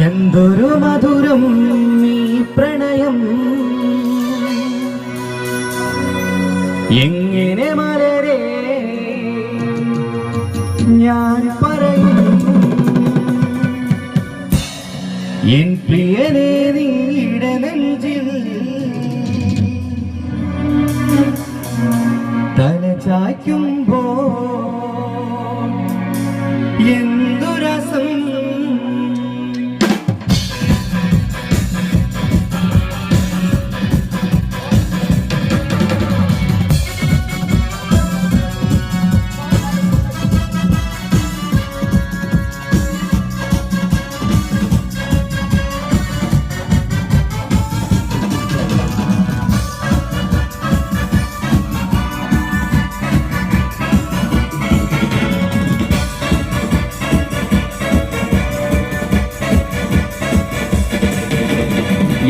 എന്തൊരു മധുരം ഈ പ്രണയം എങ്ങനെ മലരെ ഞാൻ പറയും എൻ പ്രിയനേ നീയുടെ നെഞ്ചിൽ തല ചായ്ക്കുമ്പോ എന്തു രസം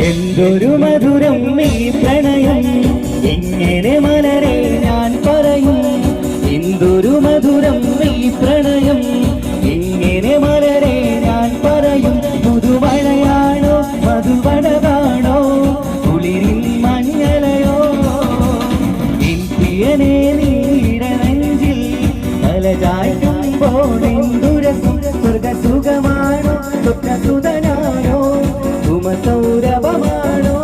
എന്തൊരു മധുരം ഈ പ്രണയം എങ്ങനെ മലരെ ഞാൻ പറയും എന്തൊരു മധുരം ഈ പ്രണയം എങ്ങനെ മലരെ ഞാൻ പറയും പുതുമഴയാണോ മധുവടകാണോ കുളിരിൻ മഞ്ഞളയോ എൻ പ്രിയനേ നീയുടെ നെഞ്ചിൽ തല ചായ്ക്കുമ്പോൾ എന്തുരസം സ്വർഗസുഖമാണോ സ്വപ്നസുതനാണോ സൗരഭമാണോ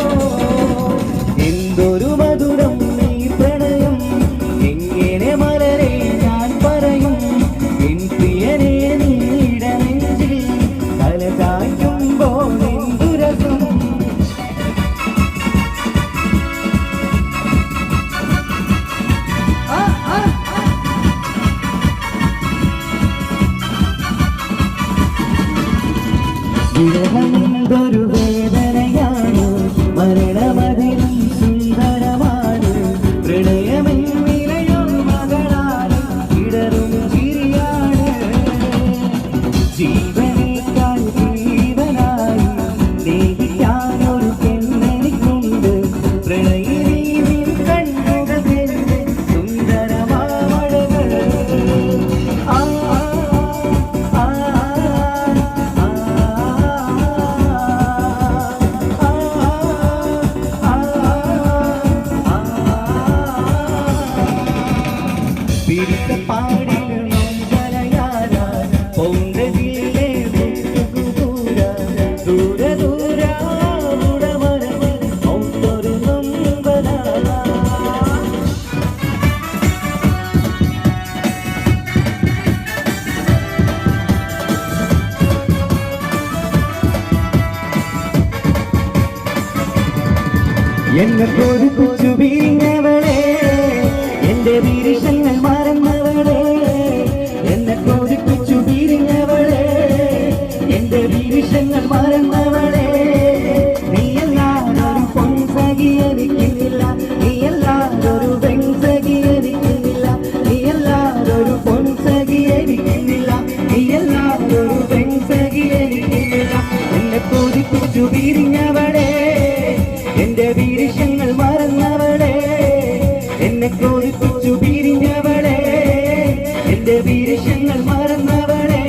എന്തൊരു മധുരം ഈ പ്രണയം എങ്ങനെ മലരെ ഞാൻ പറയും എൻ പ്രിയനേ നീയുടെ നെഞ്ചിൽ തല ചായ്ക്കുമ്പോൾ എന്തുരസം എന്തൊരു വേദനയാണ് മരണമതിലും സുന്ദരമാണ് പ്രണയമെന്നിലയും മകളാണ് ഇടറും ചിരിയാണ് ജീവനേക്കാൾ ജീവനായി സ്നേഹിക്കാനൊരു പെണ്ണെനിക്കുണ്ട് പ്രണയിനി കണ്ണുകൾ സുന്ദരമാമഴകൾ ആ എന്നെ കൊതിപ്പിച്ചു പിരിഞ്ഞവളെ എന്റെ വിരിശങ്ങൾ മറന്നവളെ എന്നെ കൊതിപ്പിച്ചു പിരിഞ്ഞവളെ എന്റെ വിരിശങ്ങൾ മറന്നവളെ നീയല്ലാതൊരു പൊൻസഖി എനിക്കുന്നില്ല നീയല്ലാതൊരു പെൺസഖി എനിക്കുന്നില്ല നീയല്ലാതൊരു പൊൻസഖി എനിക്കുന്നില്ല നീയല്ലാതൊരു പെൺസഖി എനിക്കുന്നില്ല എന്നെ കൊതിപ്പിച്ചു പിരിഞ്ഞവളെ എന്റെ വിരിശങ്ങൾ മറന്നവളെ എന്നെ കൊതിപ്പിച്ചു പിരിഞ്ഞവളെ എന്റെ വിരിശങ്ങൾ മറന്നവളെ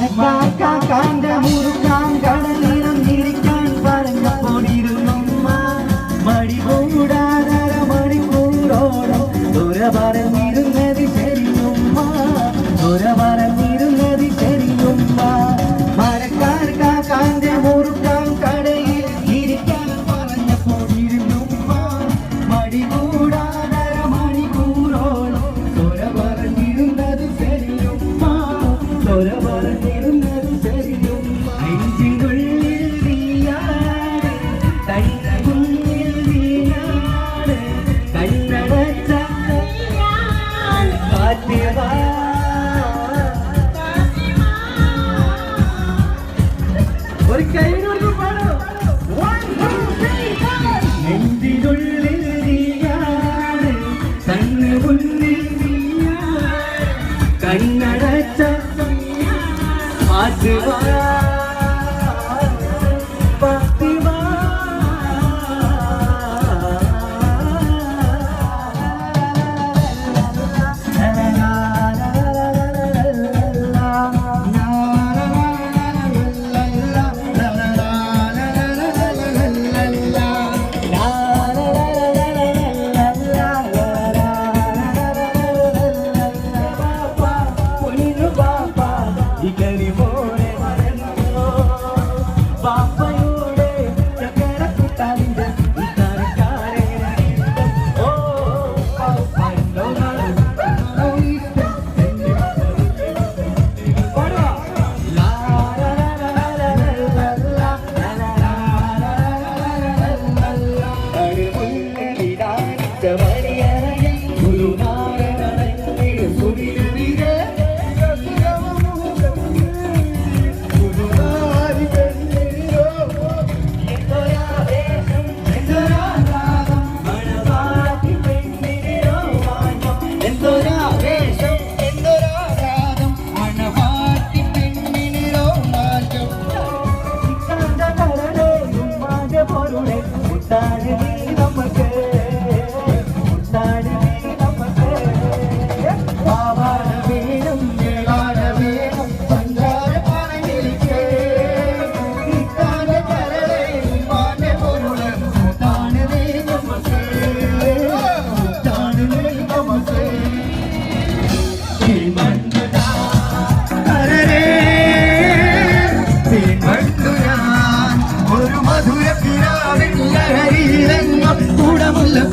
മരക്കാക്കാന്റെ മുറുക്കാൻ കടലിനം തിരിക്കാൻ പറഞ്ഞപ്പോടിരുന്നുമ്മ മടി കൂടാതര മണിക്കൂറോളം ദുര പറഞ്ഞിരുന്നത് ശരിയുമ്മ ദുര പറഞ്ഞിരുന്നത് ശരിയുമ്മ മരക്കാക്കാന്റെ മുറുക്കാൻ കടയിൽ തിരിക്കാൻ പറഞ്ഞപ്പോടിരുന്നുമ്മ മടി കൂടാതര മണിക്കൂറോളം ദുര പറഞ്ഞിരുന്നത് ശരിയുമ്മ ദുര പറഞ്ഞിരുന്നത് ശരിയും നെഞ്ചിനുള്ളിൽ നീയാണ് കണ്ണുള്ളിൽ നീയാണ് കണ്ണടച്ച ഫാത്തിമ ഒരു കൈനൊരു പാടോ നെഞ്ചിനുള്ളിൽ നീയാണ് കണ്ണുള്ളിൽ നീയാണ് കണ്ണടച്ച Fatima, Fatima.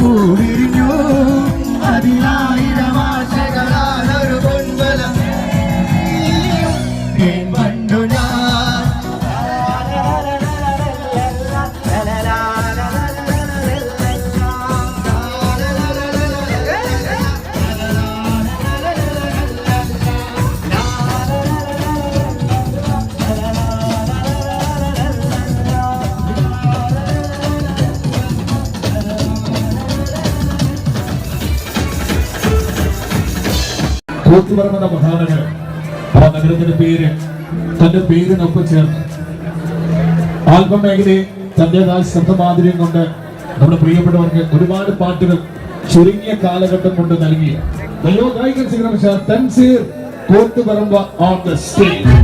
കൂടിരിഞ്ഞു അതിനായിരം ആശകളാലൊരു പൊൻവലം പണ്ടു ഞാൻ കൂത്തുപറമ്പെന്ന മഹാനഗരം ആ നഗരത്തിന്റെ പേര് തന്റെ പേരിനൊപ്പം ചേർന്ന് ആൽബം മേഖലയെ തന്റേതായ ശബ്ദമാധുര്യം കൊണ്ട് നമ്മുടെ പ്രിയപ്പെട്ടവർക്ക് ഒരുപാട് പാട്ടുകൾ ചുരുങ്ങിയ കാലഘട്ടം കൊണ്ട് നൽകിയ ഗായകൻ signature Thanseer Koothuparamba on the stage.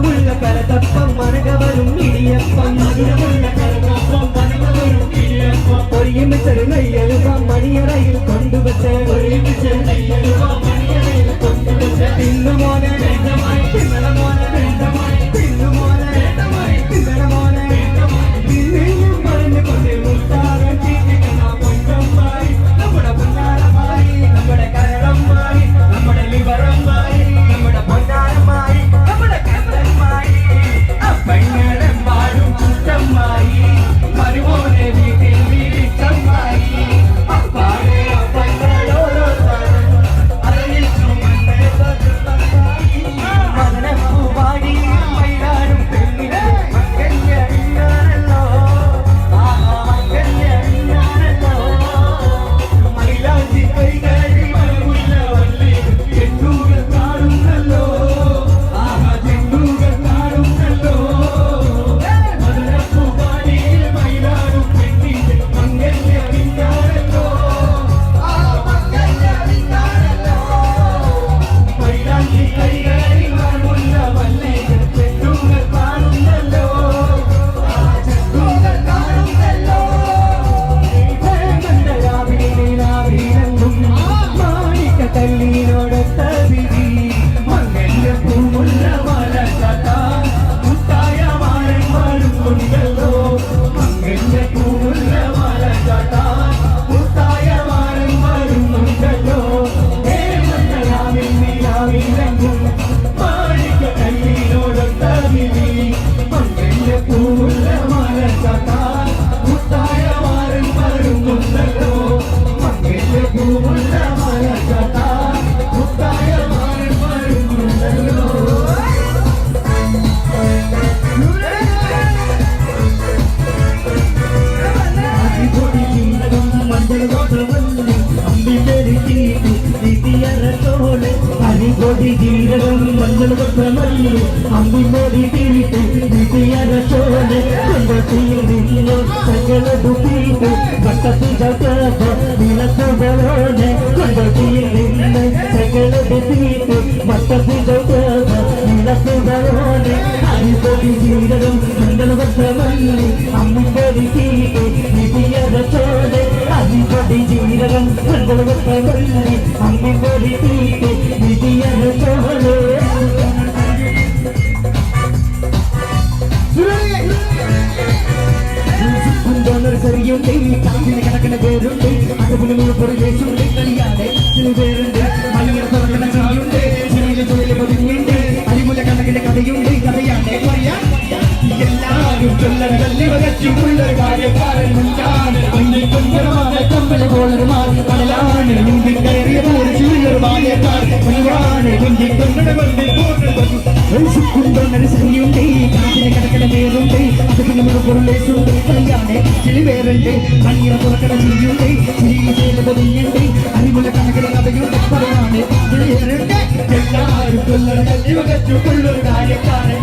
മധുരമുള്ള കലതപ്പം മനകവരും ഇടിയപ്പം മധുരമുള്ള കലതപ്പം മനകവരും ഇടിയപ്പം ഒരുമിച്ചൊരു നെയ്യലുവം മണിയറയിൽ കൊണ്ടുവച്ച് ഒരുമിച്ചൊരു നെയ്യലുവം മണിയറയിൽ കൊണ്ടുവച്ച് തിന്നുമോനെ വേണ്ടമായി തിന്നണ മോനെ വേണ്ടമായി തിന്നുമോനെ വേണ്ടമായി തിന്നണ മോനെ വേണ്ടമായി തിന്നെയും പറഞ്ഞുകൊണ്ട് മുത്താരം ചീറ്റിക്കുന്ന പൊന്നമ്മായി നമ്മുടെ പൊന്നാരമായി നമ്മുടെ കരളമ്മായി നമ്മുടെ ലിവറമ്മായി നമ്മുടെ പൊന്നാരമായി നമ്മുടെ കരളമ്മായി അപ്പങ്ങളെ മാറും കുറ്റമ്മായി മരുമോനെ വീട്ടിൽ വീടിച്ചമ്മായി അപ്പാടെ അപ്പങ്ങളോരോ അറിയിൽ ചുമന്നേ മകനപ്പൂവാടി മയിലാടും പെണ്ണിനെ മകഞ്ഞറിഞ്ഞാണല്ലോ മകഞ്ഞറിഞ്ഞാണല്ലോ മയിലാഞ്ചി കൈകാരി മലമുള്ള വള്ളി ചെണ്ടൂകൾ കാണുന്നല്ലോ ചെണ്ടൂകൾ കാണുന്നല്ലോ മകനപ്പൂവാടി മയിലാടും പെണ്ണിനെ മകഞ്ഞറിഞ്ഞാണല്ലോ മകഞ്ഞറിഞ്ഞാണല്ലോ മയിലാഞ്ചി കൈകാരി മലമുള്ള വള്ളി ചെണ്ടൂകൾ കാണുന്നല്ലോ ചെണ്ടൂകൾ കാണുന്നല്ലോ മാണിക്കത്തല്ലിനോടൊത്ത വിധി മങ്ങന്റെ പൂമുള്ള മല ചാട്ടാൻ മുത്തായ മാരന്മാരും ഉണ്ടല്ലോ മങ്ങന്റെ പൂമുള്ള മല ചാട്ടാൻ മുത്തായ മാരന്മാരും ഉണ്ടല്ലോ മഞ്ഞരാവിലും മാണിക്കത്തല്ലിനോടൊത്ത വിധി മങ്ങന്റെ പൂമുള്ള മല ചാട്ടാൻ മുത്തായ മാരന്മാരും ഉണ്ടല്ലോ മങ്ങന്റെ പൂമുള്ള മല ചാട്ടാൻ മുത്തായ മാരന്മാരും ഉണ്ടല്ലോ അടിപൊളി ചിന്തകം മഞ്ഞൾ കൊണ്ടുവന്നു അമ്പിന്റെ തീയറത്തോടെ അടിപൊളി ജീരകം മഞ്ഞൾ കൊണ്ടുവന്നു അമ്പിന്റെ തീയറത്തോടെ കൊണ്ടുതീരുന്നു സകലതു തീരു വട്ടത്തിൽ ചാത്ത വിളക്കുകളോടെ കൊണ്ടുതീരുന്നു സകലതു തീരു വട്ടത്തിൽ ചാത്ത വിളക്കുകളോടെ അടിപൊളി ജീരകം മഞ്ഞൾ കൊണ്ടുവന്നു അമ്പിന്റെ തീയറത്തോടെ അടിപൊളി ജീരകം മഞ്ഞൾ കൊണ്ടുവന്നു അമ്പിന്റെ തീയറത്തോടെ നഴ്സറിയുണ്ട് കാഞ്ചിന് കണക്കിന് പേരുണ്ട് അതുപോലെ പുറകേശുണ്ട് കളിയാതെ പേരുണ്ട് മണിയർ തുറക്കണ കാലുണ്ട് ചെറിയ തൊഴിൽ പതിഞ്ഞുണ്ട് അരിമുല കണക്കിന് കഥയുണ്ട് കഥയാതെ പറയാൻ എല്ലാവരും ചൊല്ലി വരച്ചുള്ള കാര്യക്കാരൻ മുൻകാണ് കൊഞ്ചരമാണ് കമ്പള പോളരുമാണ് കടലാണ് മുമ്പിൽ കയറിയ പോലെ ചുള്ളൊരു ബാല്യക്കാർ പണിവാണ് മുമ്പിൽ കൊണ്ടട കൊണ്ട് നഴ്സറിയുണ്ട് കാഞ്ചിന് കണക്കിന് പേരുണ്ട് അതുപോലെ പുറകേശുണ്ട് കളിയാതെ വേറുണ്ട് മണിയറ തുറക്കണ ചിരിയുണ്ട് ചിരിയിലെ പൊതിഞ്ഞുണ്ട് അരിമുല കണക്കിന് കഥയുണ്ട് പറയാണ് എല്ലാവരും കൊള്ളൊരു കാര്യക്കാരൻ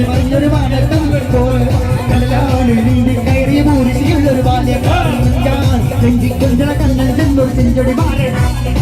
മറിഞ്ഞൊരു മാനത്തങ്ങൾ പോലെ കടലാണ് നീന്തി കയറിയ മൂരിശിയുള്ളൊരു ബാല്യക്കാരൻ കൊഞ്ചിക്കൊഞ്ചള കണ്ണൻ ചെന്നൊരു ചെഞ്ചൊടി മാറണം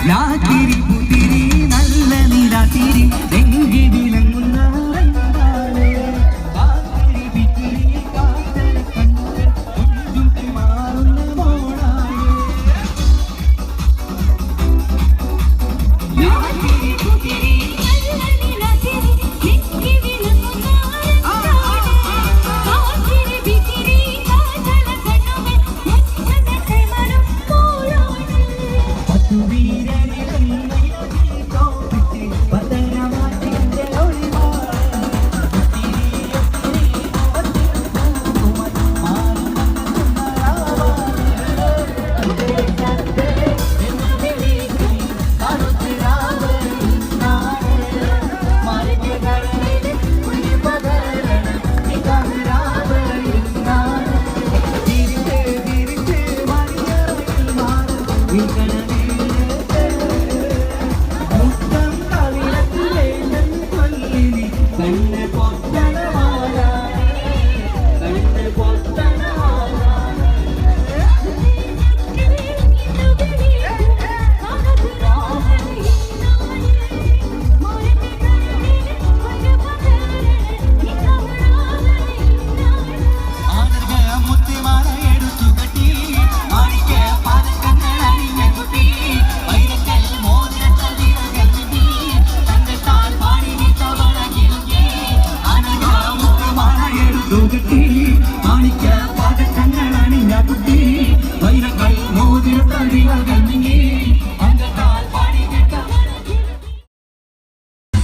ലാത്തിരി പുത്തിരി നല്ല നീലാത്തിരി എങ്കി വിളങ്ങുന്ന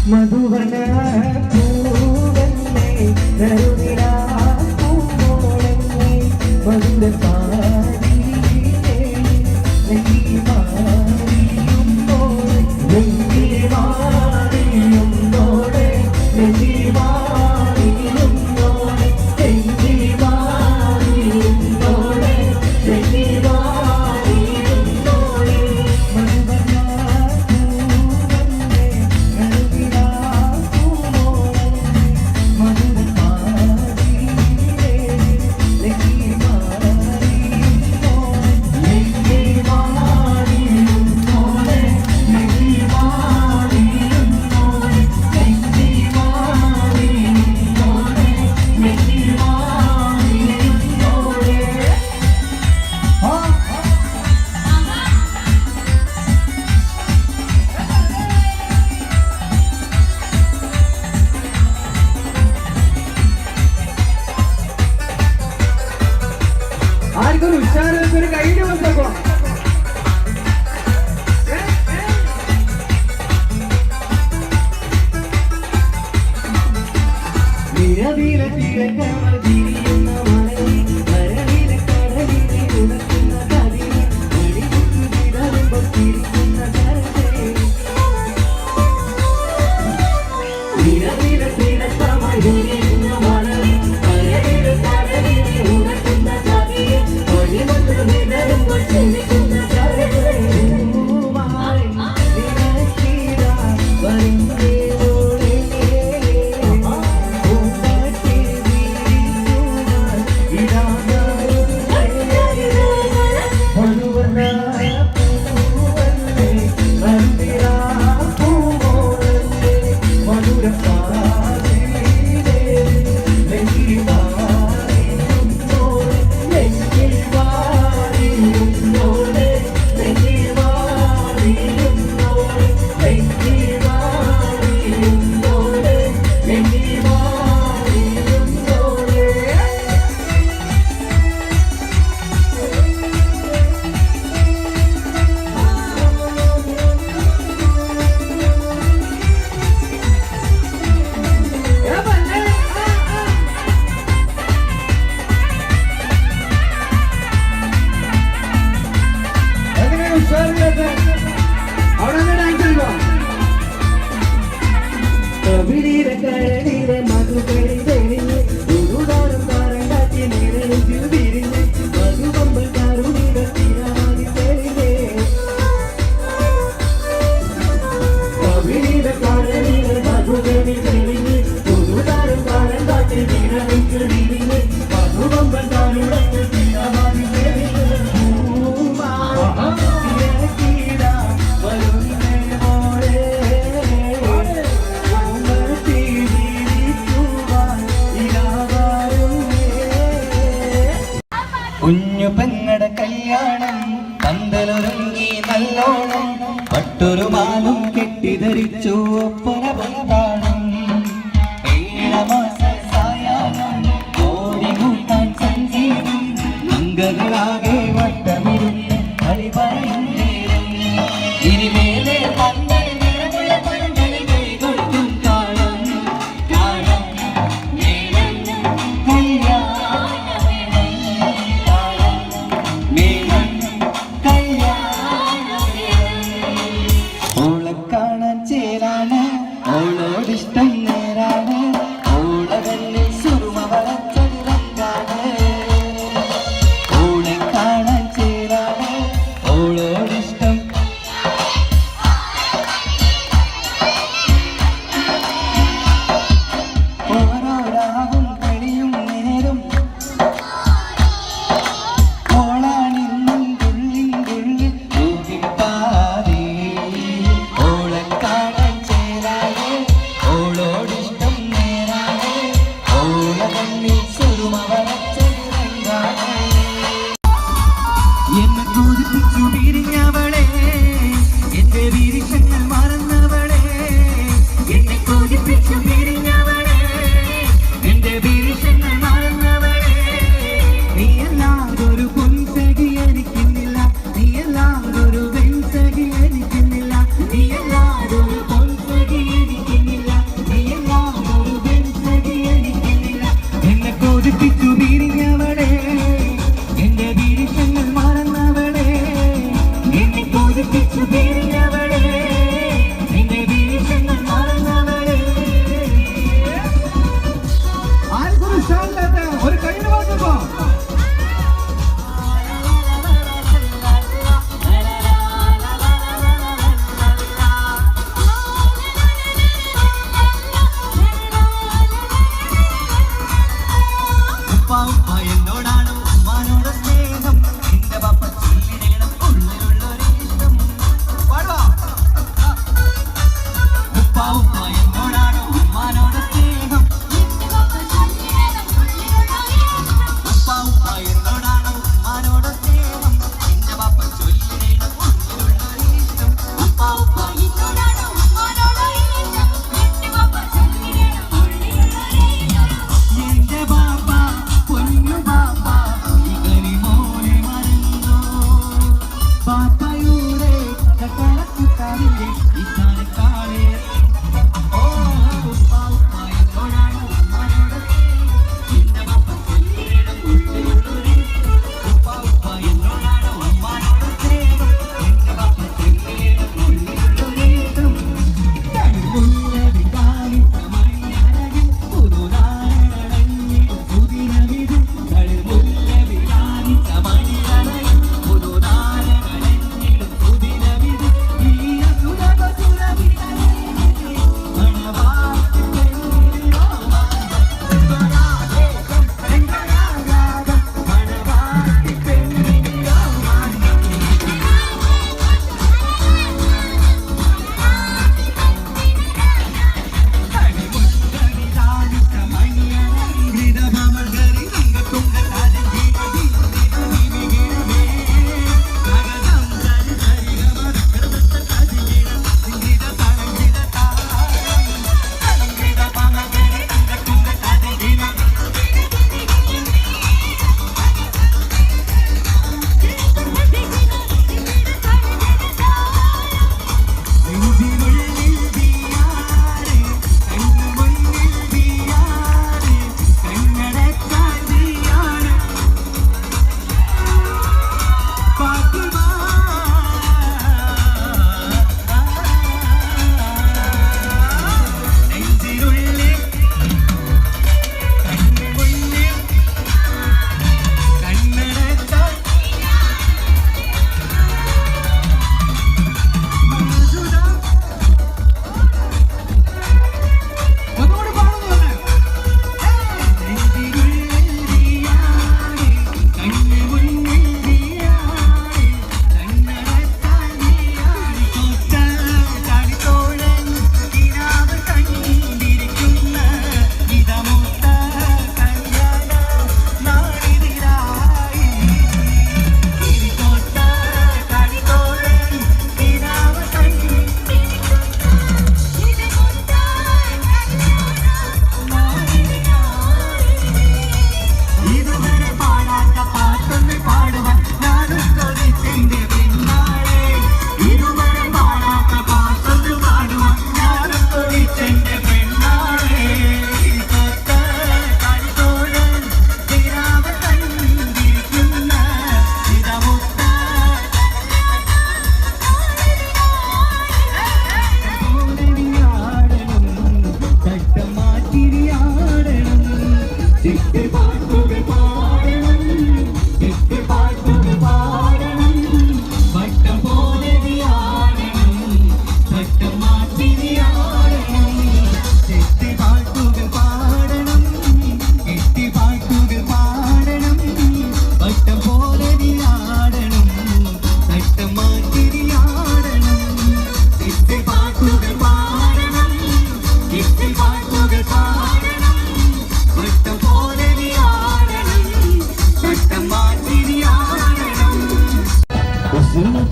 മധുവന പൂവന്നെ നറുനിലാ പൂവോളന്നെ മധുര പാടിയിലേ നെഞ്ചി മാറിയുമ്പോളെ നെഞ്ചി മാറിയുമ്പോളെ നെഞ്ചി മാറിയുമ്പോളെ നെഞ്ചി മാറിയുമ്പോളെ നെഞ്ചി മാറിയുമ്പോളെ മധുവന പൂവന്നെ നറുനിലാ പൂവോളന്നെ പന്തലൊരുങ്ങി നല്ലോണം പട്ടൊരു മാലും കെട്ടിധരിച്ചു ഒപ്പന പന്താണം ഏഴമാസ സായാഹ്നം ഓടികൂട്ടാൻ സംഗീതം അംഗങ്ങളാകെ വട്ടമിരുന്ന് കളി പറയും നേരം ഇനിമേലെ പന്തൽ നിറമുള്ള പന്തലിൽ കൈകൊടുക്കും കാലം കാലം മേളം കല്യാണമേളം കാലം മേളം കല്യാണമേളം ഓളെ കാണാൻ ചേരാണ് ഓളോടിഷ്ടം നേരാണ് ഓളവല്ലിൽ സുറുമ വളച്ചത് രംഗാണ് ഓളെ കാണാൻ ചേരാണ് ഓളോടിഷ്ടം ഓരോരാവും കളിയും നേരും ഓളാണിന്നും തുള്ളിൻ തുള്ളിൽ ൂഹിപ്പാതേ ഓളെ കാണാൻ ചേരാതെ ഓളോടിഷ്ടം നേരാതെ ഓളവല്ലിൽ സുറുമ വളച്ചത് രംഗാണ് എന്നെ കൊതിപ്പിച്ചു പിരിഞ്ഞവളെ എന്റെ വീരിഷങ്ങൾ മറന്നവളെ എന്നെ കൊതിപ്പിച്ചു പിരിഞ്ഞവളെ എന്റെ വീരിഷങ്ങൾ മറന്നവളെ നീയല്ലാതൊരു പൊൻസഖി എനിക്കുന്നില്ല നീയല്ലാതൊരു വെൺസഖി എനിക്കുന്നില്ല നീയല്ലാതൊരു പൊൻസഖി എനിക്കുന്നില്ല നീയല്ലാതൊരു വെൺസഖി എനിക്കുന്നില്ല എന്നെ കൊതിപ്പിച്ചു പിരിഞ്ഞവളെ എന്റെ വീരിഷങ്ങൾ മറന്നവളെ എന്നെ കൊതിപ്പിച്ചു പിരിഞ്ഞവളെ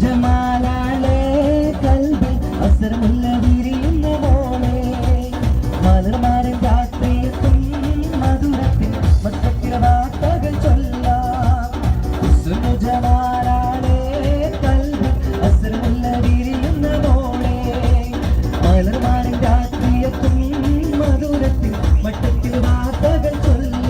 ജമാലാളെ കൽബിൽ അസരമുള്ള വിരിയുന്ന മോളെ മലർമാരൻ രാത്രിയെത്തും മധുരത്തിൽ മൊത്തത്തിലെ വാർത്തകൾ ചൊല്ലാം ജമാലാളെ കൽബിൽ അസരമുള്ള വിരിയുന്ന മോളെ മലർമാരൻ രാത്രിയെത്തും മധുരത്തിൽ മൊത്തത്തിൽ വാർത്തകൾ ചൊല്ലും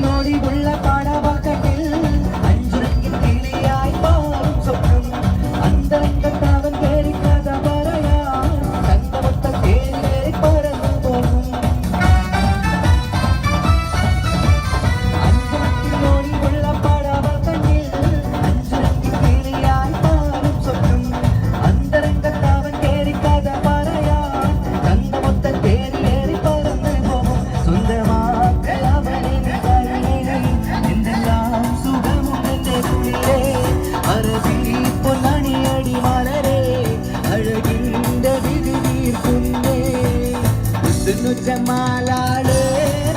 ോടിയുള്ള പാടവാക്കത്തിൽ അഞ്ചുരക്കിൻ കിളിയായി പാടും സ്വപ്നം അന്തരംഗത്താവൻ കേറി കഥ പറയാൻ തങ്കമൊത്ത കേറി പറന്നു പോകും അഞ്ചുരക്കിനോടിയുള്ള പാടവാക്കത്തിൽ അഞ്ചുരക്കിൻ കിളിയായി പാടും സ്വപ്നം അന്തരംഗത്താവൻ കേറി കഥ പറയാൻ തങ്കമൊത്ത കേറി പറന്നു പോകും സ്വന്തമാക്കൽ അവനെ പൊന്നണിയടി മലരെ അഴകിന്റെ വിധി തീർക്കുന്നേ ജമാലാളെ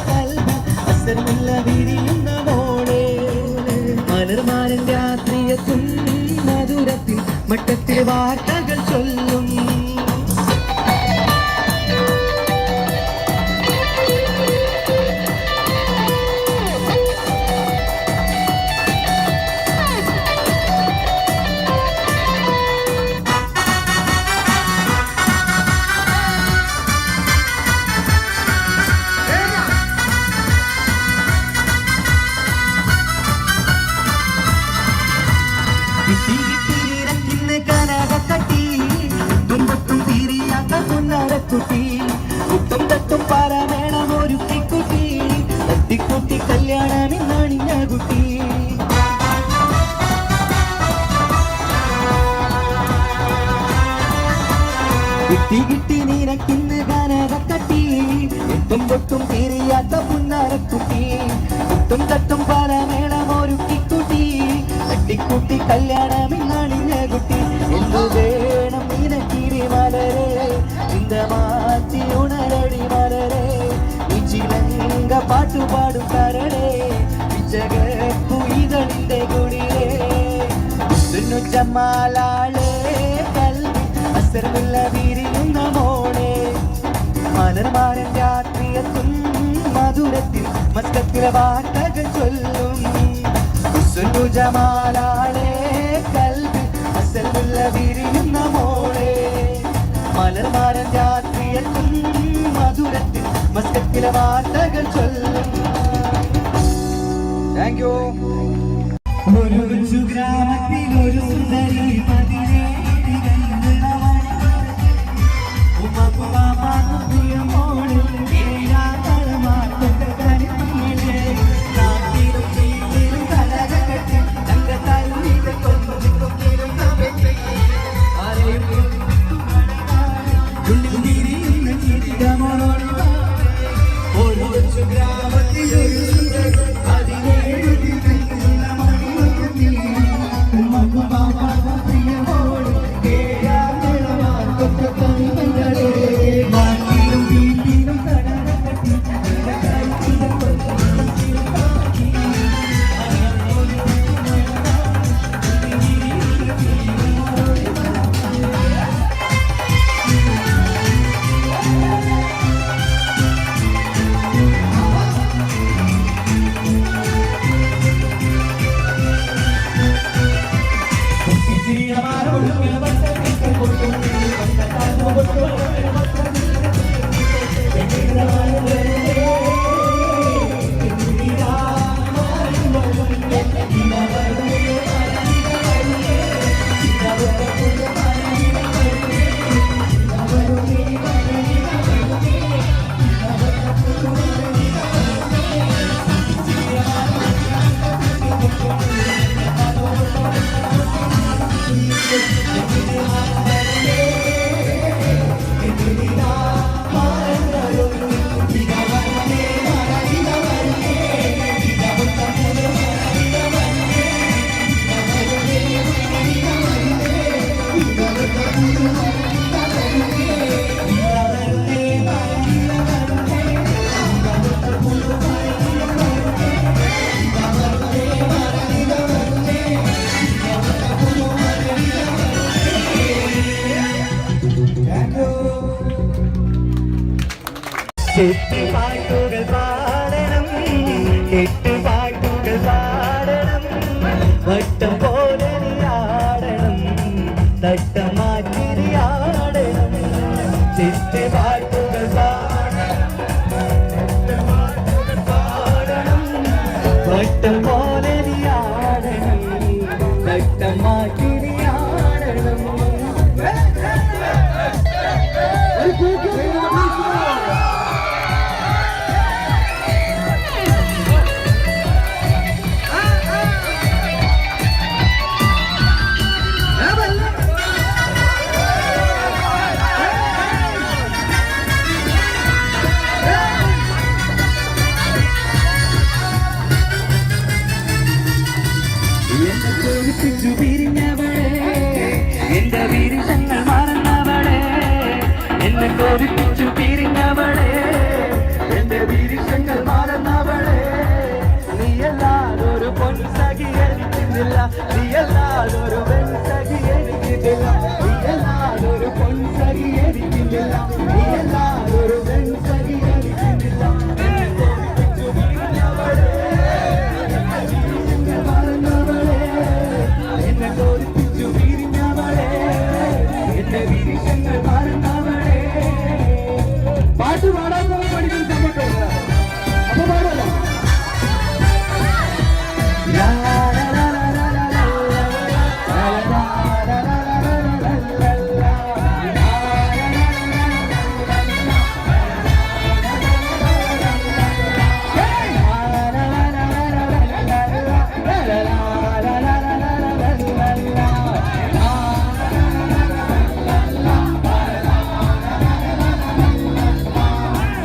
കൽബിൽ അസരമുള്ള വിരിയുന്ന മോളെ മലർമാരൻ രാത്രിയെത്തും മധുരത്തിൽ മട്ടത്തിൽ വാർത്തകൾ ചൊല്ലും കുട്ടും തട്ടും പാരാമേണം ഒരു കുട്ടി തട്ടിക്കുട്ടി കല്യാണമെന്നാണിഞ്ഞ കുട്ടി കിട്ടി കിട്ടി നീനക്കിന്ന് കാനകത്തട്ടി എട്ടും പൊട്ടും തീരിയാത്ത പുന്നാരക്കുട്ടി കുട്ടും തട്ടും പാരാമേണം ഒരു കുട്ടി തട്ടിക്കുട്ടി കല്യാണമെന്നാണിഞ്ഞ കുട്ടി എന്തു വേണം നീനക്കിരി മലരെ മാറ്റി ഉണരടി മലരെ ചിലങ്ക പാട്ടുപാടും കരളെ ജഗപ്പുയിതളിന്റെ കുടിലേ ജമാലാളെ കൽബിൽ അസരമുള്ള വിരിയുന്ന മോളെ മലർമാരൻ രാത്രിയെത്തും മധുരത്തിൽ മസ്കത്തിലെ വാർത്തകൾ ചൊല്ലും ജമാലാളെ കൽബിൽ അസരമുള്ള വിരിയുന്ന മോളെ മലർമാരൻ രാത്രിയെത്തും മധുരത്തിൽ മസ്കത്തിലെ വാർത്തകൾ ചൊല്ലും. Thank you. ഒരു കൊച്ചു ഗ്രാമത്തിൽ ഒരു സുന്ദരി ചെത്തിപ്പാട്ടുകൾ പാടണം, കെട്ടുപാട്ടുകൾ പാടണം, വട്ടം പോലെ ആടണം, തട്ടം മാറ്റി ആടണം. ചെത്തിപ്പാട്ടുകൾ പാടണം, വട്ടം പോലെ ആടണം, തട്ടം മാറ്റി ആടണം. എന്റെ വിരുദ്ധങ്ങൾ മറന്നവളെ, എന്നെ കോരിപ്പിച്ചു പിരിഞ്ഞവളെ, എന്റെ വിരുദ്ധങ്ങൾ മറന്നവളെ. നീയല്ലാതൊരു പൊൻസഖി എനിക്കുന്നില്ല, നീയല്ലാതൊരു പെൺസഖി എനിക്കില്ല, നീയല്ലാതൊരു പൊൻസഖി എനിക്കില്ല, നീയല്ലാതൊരു പെൺസഖി എനിക്കില്ല. പാട്ട് പാടാൻ പഠിക്കുന്ന സമയത്ത് അപ്പൊ പാടല്ലോ.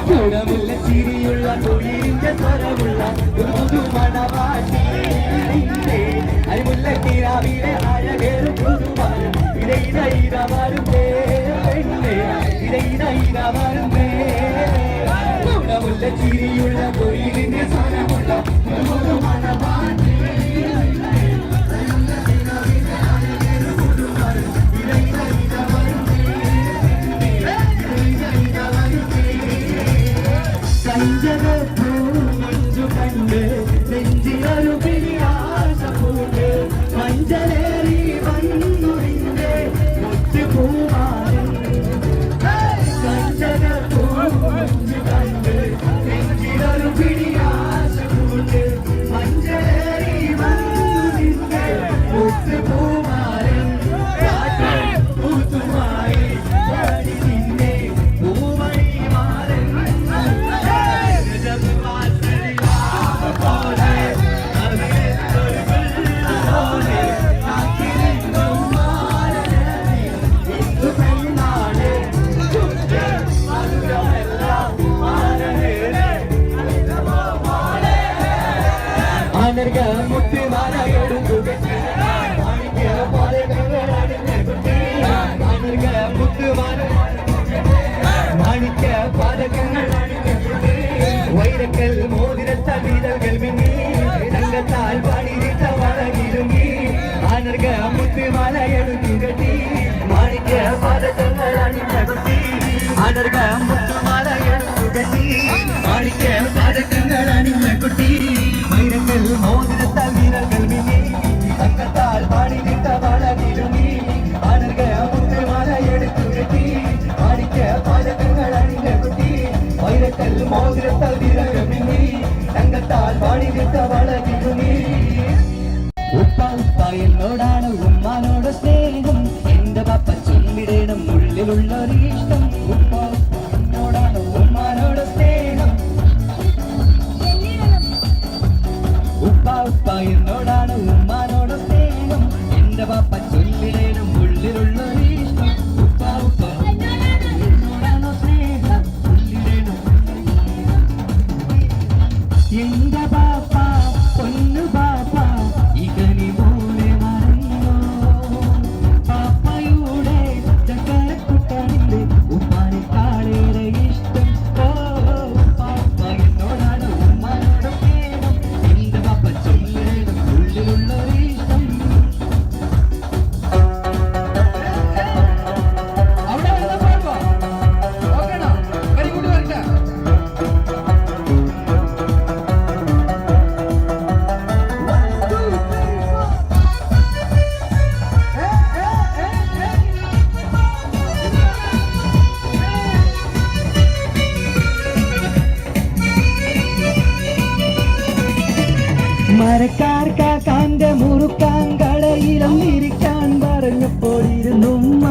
ഗുണമുള്ള ചിരിയുള്ള തൊഴിലിന്റെ സ്വരമുള്ള ഒരു പുതുമണവാട്ടി, അരിമുല്ല കിരാവിലെ അഴകേറും പുതുമാരും ഇടയിലയിരവരും ഇടയിലയിരവരും. ഗുണമുള്ള ചിരിയുള്ള തൊഴിലിന്റെ സ്വരമുള്ള ഒരു പുതുമണവാട്ടി, മഞ്ചു കണ്ട് നെഞ്ചിലൊരു പിരിയാശ പൂണ്ട്, മഞ്ചലേറി വന്നുറിന്റെ മുത്തുപൂമാരൻ. മഞ്ചു കണ്ട് നെഞ്ചിലൊരു പിരിയാശ പൂണ്ട്, മഞ്ചലേറി വന്നുറിന്റെ മുത്തുപൂമാരൻ. പൂത്തുമായി പാടി നിന്നെ പൂമണി മാരൻ. വൈരക്കൽ മോതിരത്താൽ വീരകൾ മിന്നി, തങ്കത്താൽ പണിതിട്ട വളകിലുങ്ങി, ആനർഗ മുത്തുമാല എടുത്തു കെട്ടി, മാണിക്യ പാദങ്ങൾ അണിഞ്ഞ കുട്ടി, ആനർഗ മുത്തുമാല എടുത്തു കെട്ടി, മാണിക്യ പാദങ്ങൾ അണിഞ്ഞ കുട്ടി. വൈരക്കൽ മോതിരത്താൽ വീരകൾ മിന്നി, തങ്കത്താൽ പണിതിട്ട വളകിലുങ്ങി, ആനർഗ മുത്തുമാല എടുത്തു കെട്ടി, മാണിക്യ പാദങ്ങൾ അണിഞ്ഞ കുട്ടി. വൈരക്കൽ മോതിരത്താൽ വീരകൾ മിന്നി, തങ്കത്താൽ പണിതിട്ട വളകിലുങ്ങി. ഉപ്പ ഉപ്പ എന്നോടാണ് ഉമ്മാനോട് സ്നേഹം, എന്റെ പപ്പ ചൊല്ലിടണം ഉള്ളിലുള്ളൊരിഷ്ടം. ഉപ്പ എന്നോടാണ് ഉമ്മാനോട് സ്നേഹം, ഉപ്പ ഉപ്പ എന്നോടാണ് ഉമ്മാനോട് സ്നേഹം, എന്റെ പപ്പ ചൊല്ലിടണം ഉള്ളിലുള്ളൊരിഷ്ടം. ഉപ്പ ഉപ്പ എന്നോടാണോ സ്നേഹം, ചൊല്ലിടണം എന്റെ പാപ്പ പൊന്നു പാപ്പ ഇകനി പോലെ മറന്നോ. പാപ്പയുടെ ചക്കരക്കുട്ടനിലെ ഉപ്പാനെ മരക്കാർ കാക്കാന്റെ മുറുക്കാൻ കടയിലും ഇരിക്കാൻ പറഞ്ഞപ്പോൾ ഇരുന്നുമ്മ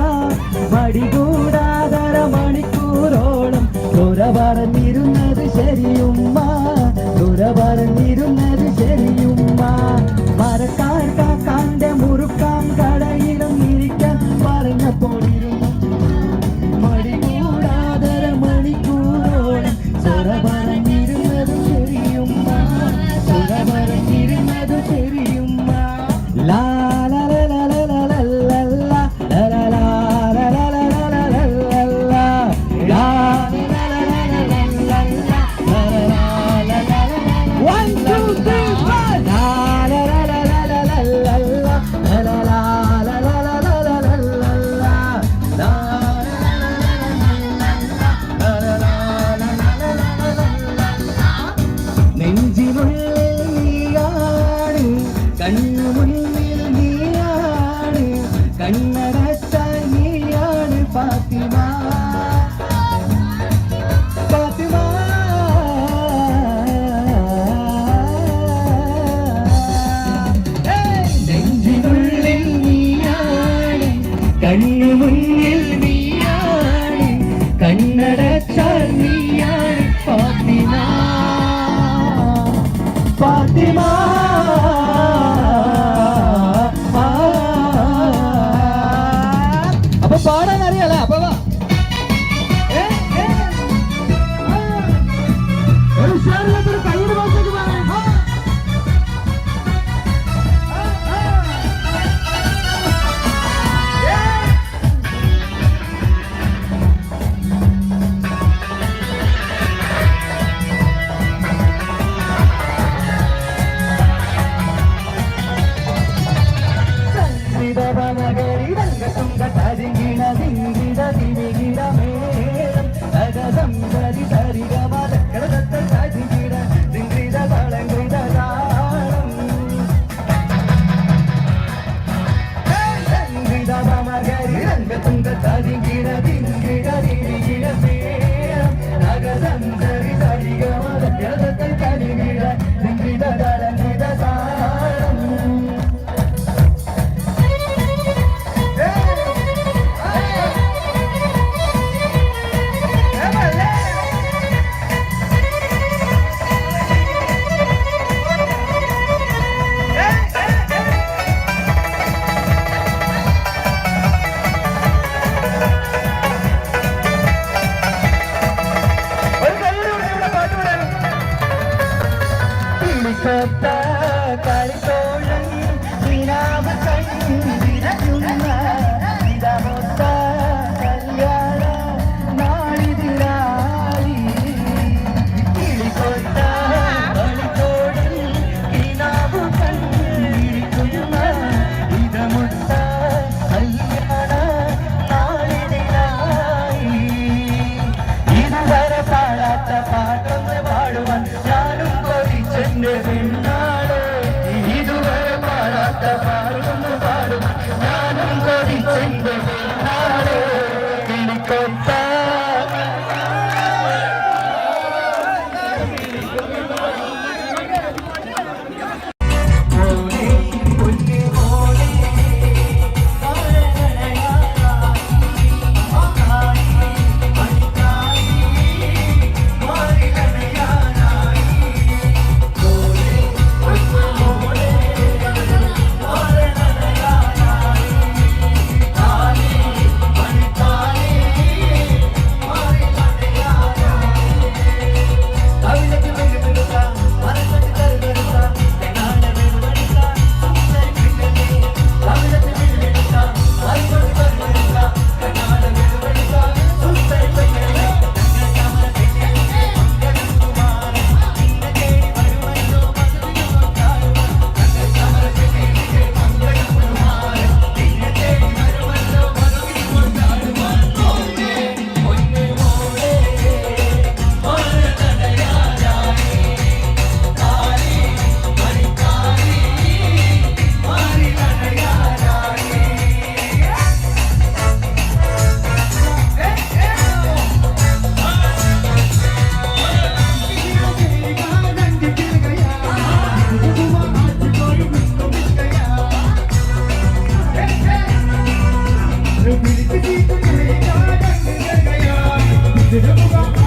മടികൂടാതര മണിക്കൂറോളം തുറ പറഞ്ഞിരുന്നത് ശരിയുമ്മ തുറ പറഞ്ഞിരുന്നത് ശരിയുമ്മ മരക്കാർ കാക്കാന്റെ മുറുക്കാൻ കടയിലും ഇരിക്കാൻ പറഞ്ഞപ്പോൾ ഇരുന്നു മടികൂടാതര മണിക്കൂറോളം തുറ പറഞ്ഞിരുന്നത് ശരിയുമ്മ തുറ പറഞ്ഞിരുന്നത് ശരിയുമ്മ ലാ ലാ ലാ ലാ ലാ ലാ ലാ ലാ ലാ ലാ ലാ ലാ ലാ നെഞ്ചിനുള്ളിൽ നീയാണ് കണ്ണു മുന്നിൽ നീയാണ് കണ്ണടച്ചാൽ നീയാണ് ഫാത്തിമ ഫാത്തിമ നെഞ്ചിനുള്ളിൽ നീയാണ് കണ്ണു മുന്നിൽ നീയാണ് കണ്ണടച്ചാൽ നീയാണ് ഫാത്തിമ ഫാത്തിമ അപ്പൊ പാടാൻ അറിയാലോ അപ്പൊ വാ. ഒരു ഉഷാറില്ലാത്തൊരു കയ്യുടെ ഭാഷയ്ക്ക് പാടാം. തിരുമുഖം